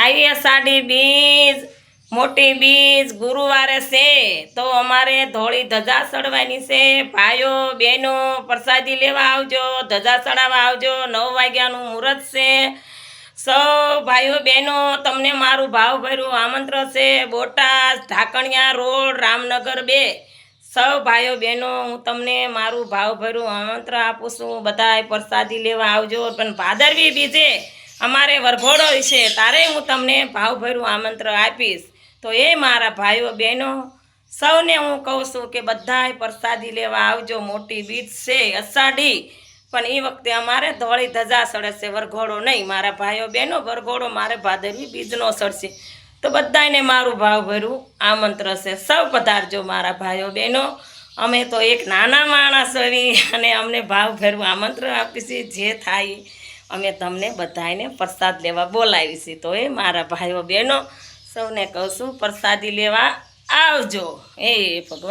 આવી અષાઢી બીજ મોટી બીજ ગુરુવારે છે તો અમારે ધોળી ધજા ચડવાની છે। ભાઈઓ બહેનો પ્રસાદી લેવા આવજો, ધજા ચડાવવા આવજો। 9 વાગ્યાનું મુહૂર્ત છે। સૌ ભાઈઓ બહેનો તમને મારું ભાવભર્યું આમંત્રણ છે। બોટાદ ઢાકણિયા રોડ રામનગર 2 સૌ ભાઈઓ બહેનો હું તમને મારું ભાવભર્યું આમંત્રણ આપું છું। બધાય પ્રસાદી લેવા આવજો। પણ ભાદરવી બીજે અમારે વરઘોડો છે તારે હું તમને ભાવભર્યું આમંત્રણ આપીશ। તો એ મારા ભાઈઓ બહેનો સૌને હું કહું છું કે બધાય પ્રસાદી લેવા આવજો। મોટી બીજ છે અષાઢી, પણ એ વખતે અમારે ધોળી ધજા ચડે છે, વરઘોડો નહીં મારા ભાઈઓ બહેનો। વરઘોડો મારે ભાદરવી બીજનો ચડશે। તો બધાને મારું ભાવભર્યું આમંત્રણ છે। સૌ પધારજો મારા ભાઈઓ બહેનો। અમે તો એક નાના માણસ હોવી અને અમને ભાવભર્યું આમંત્રણ આપીશું। જે થાય અમે તમને બધાને પ્રસાદ લેવા બોલાવીશું। તો એ મારા ભાઈઓ બહેનો સૌને કહું છું પ્રસાદી લેવા આવજો। એ ભગવાન।